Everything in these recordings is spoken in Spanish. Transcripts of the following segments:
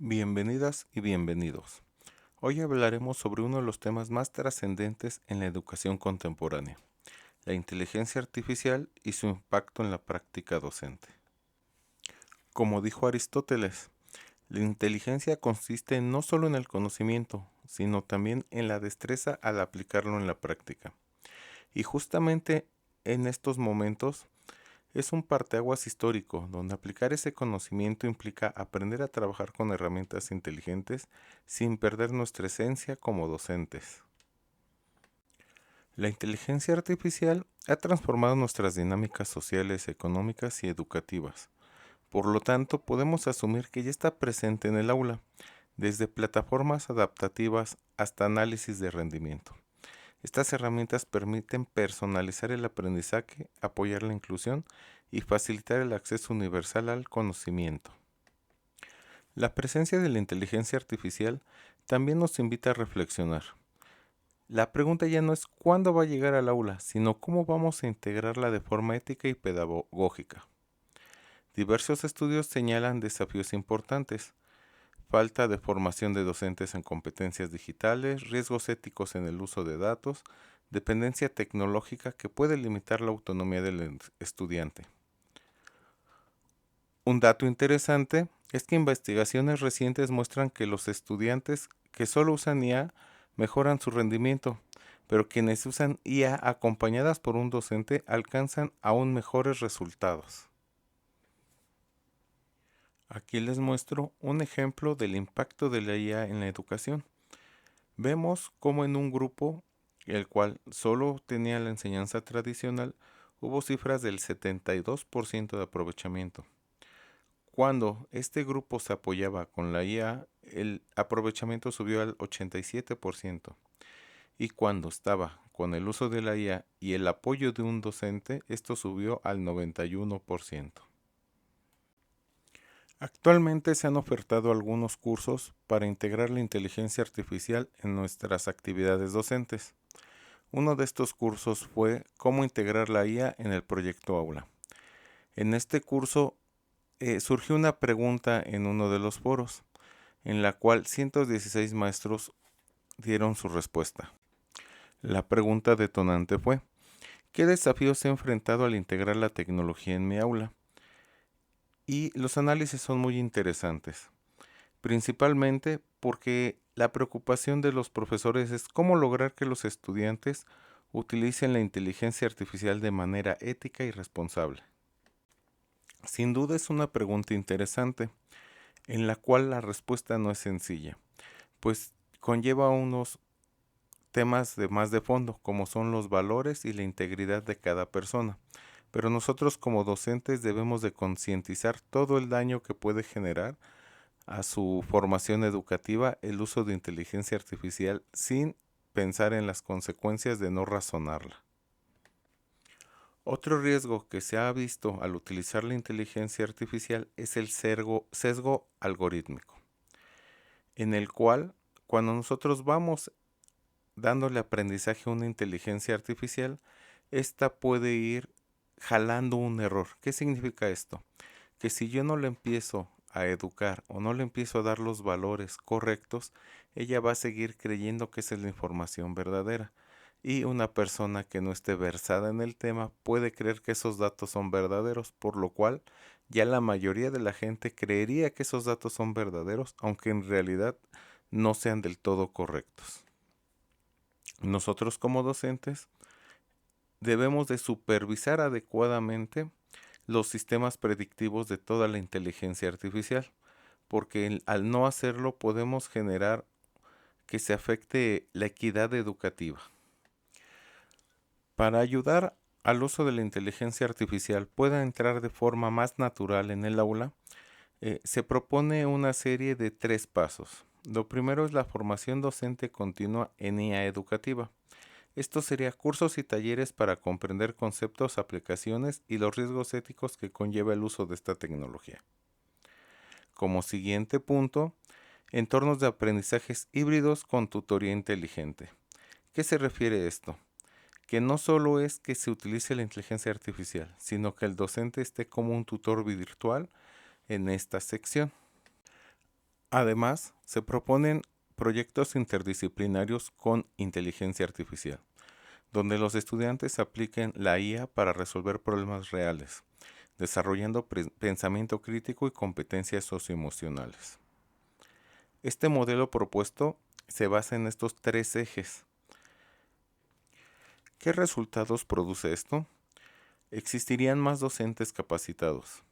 Bienvenidas y bienvenidos. Hoy hablaremos sobre uno de los temas más trascendentes en la educación contemporánea, la inteligencia artificial y su impacto en la práctica docente. Como dijo Aristóteles, la inteligencia consiste no solo en el conocimiento, sino también en la destreza al aplicarlo en la práctica. Y justamente en estos momentos es un parteaguas histórico, donde aplicar ese conocimiento implica aprender a trabajar con herramientas inteligentes sin perder nuestra esencia como docentes. La inteligencia artificial ha transformado nuestras dinámicas sociales, económicas y educativas. Por lo tanto, podemos asumir que ya está presente en el aula, desde plataformas adaptativas hasta análisis de rendimiento. Estas herramientas permiten personalizar el aprendizaje, apoyar la inclusión y facilitar el acceso universal al conocimiento. La presencia de la inteligencia artificial también nos invita a reflexionar. La pregunta ya no es cuándo va a llegar al aula, sino cómo vamos a integrarla de forma ética y pedagógica. Diversos estudios señalan desafíos importantes: falta de formación de docentes en competencias digitales, riesgos éticos en el uso de datos, dependencia tecnológica que puede limitar la autonomía del estudiante. Un dato interesante es que investigaciones recientes muestran que los estudiantes que solo usan IA mejoran su rendimiento, pero quienes usan IA acompañadas por un docente alcanzan aún mejores resultados. Aquí les muestro un ejemplo del impacto de la IA en la educación. Vemos cómo en un grupo, el cual solo tenía la enseñanza tradicional, hubo cifras del 72% de aprovechamiento. Cuando este grupo se apoyaba con la IA, el aprovechamiento subió al 87%. Y cuando estaba con el uso de la IA y el apoyo de un docente, esto subió al 91%. Actualmente se han ofertado algunos cursos para integrar la inteligencia artificial en nuestras actividades docentes. Uno de estos cursos fue Cómo integrar la IA en el proyecto Aula. En este curso surgió una pregunta en uno de los foros, en la cual 116 maestros dieron su respuesta. La pregunta detonante fue: ¿qué desafíos he enfrentado al integrar la tecnología en mi aula? Y los análisis son muy interesantes, principalmente porque la preocupación de los profesores es cómo lograr que los estudiantes utilicen la inteligencia artificial de manera ética y responsable. Sin duda es una pregunta interesante, en la cual la respuesta no es sencilla, pues conlleva unos temas de más de fondo, como son los valores y la integridad de cada persona. Pero nosotros como docentes debemos de concientizar todo el daño que puede generar a su formación educativa el uso de inteligencia artificial sin pensar en las consecuencias de no razonarla. Otro riesgo que se ha visto al utilizar la inteligencia artificial es el sesgo algorítmico, en el cual cuando nosotros vamos dándole aprendizaje a una inteligencia artificial, esta puede ir jalando un error. ¿Qué significa esto? Que si yo no le empiezo a educar o no le empiezo a dar los valores correctos, ella va a seguir creyendo que esa es la información verdadera. Y una persona que no esté versada en el tema puede creer que esos datos son verdaderos, por lo cual ya la mayoría de la gente creería que esos datos son verdaderos, aunque en realidad no sean del todo correctos. Nosotros como docentes debemos de supervisar adecuadamente los sistemas predictivos de toda la inteligencia artificial, porque al no hacerlo podemos generar que se afecte la equidad educativa. Para ayudar al uso de la inteligencia artificial pueda entrar de forma más natural en el aula, se propone una serie de 3 pasos. Lo primero es la formación docente continua en IA educativa. Esto sería cursos y talleres para comprender conceptos, aplicaciones y los riesgos éticos que conlleva el uso de esta tecnología. Como siguiente punto, entornos de aprendizajes híbridos con tutoría inteligente. ¿Qué se refiere a esto? Que no solo es que se utilice la inteligencia artificial, sino que el docente esté como un tutor virtual en esta sección. Además, se proponen proyectos interdisciplinarios con inteligencia artificial, donde los estudiantes apliquen la IA para resolver problemas reales, desarrollando pensamiento crítico y competencias socioemocionales. Este modelo propuesto se basa en estos tres ejes. ¿Qué resultados produce esto? Existirían más docentes capacitados.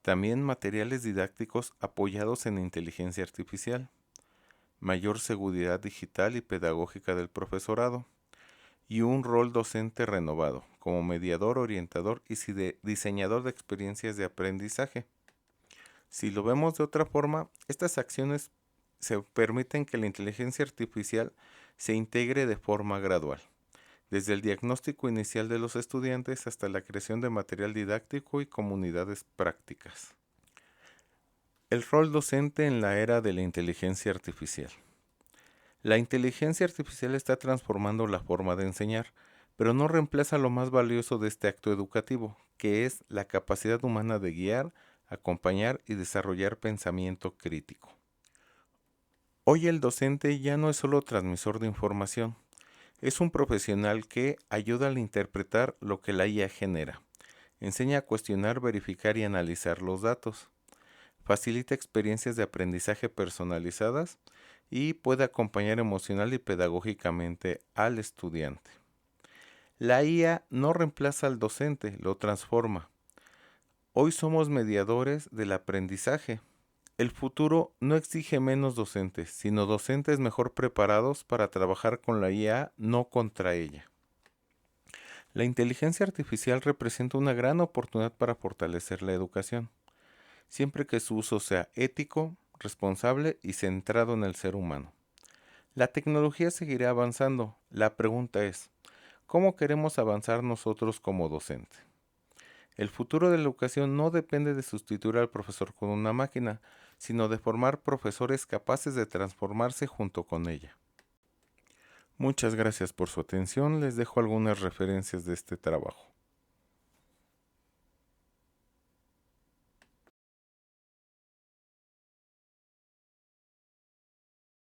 También materiales didácticos apoyados en inteligencia artificial. Mayor seguridad digital y pedagógica del profesorado. Y un rol docente renovado, como mediador, orientador y diseñador de experiencias de aprendizaje. Si lo vemos de otra forma, estas acciones se permiten que la inteligencia artificial se integre de forma gradual, desde el diagnóstico inicial de los estudiantes hasta la creación de material didáctico y comunidades prácticas. El rol docente en la era de la inteligencia artificial. La inteligencia artificial está transformando la forma de enseñar, pero no reemplaza lo más valioso de este acto educativo, que es la capacidad humana de guiar, acompañar y desarrollar pensamiento crítico. Hoy el docente ya no es solo transmisor de información, es un profesional que ayuda a interpretar lo que la IA genera, enseña a cuestionar, verificar y analizar los datos, facilita experiencias de aprendizaje personalizadas y puede acompañar emocional y pedagógicamente al estudiante. La IA no reemplaza al docente, lo transforma. Hoy somos mediadores del aprendizaje. El futuro no exige menos docentes, sino docentes mejor preparados para trabajar con la IA, no contra ella. La inteligencia artificial representa una gran oportunidad para fortalecer la educación, siempre que su uso sea ético, responsable y centrado en el ser humano. La tecnología seguirá avanzando. La pregunta es, ¿cómo queremos avanzar nosotros como docente? El futuro de la educación no depende de sustituir al profesor con una máquina, sino de formar profesores capaces de transformarse junto con ella. Muchas gracias por su atención. Les dejo algunas referencias de este trabajo.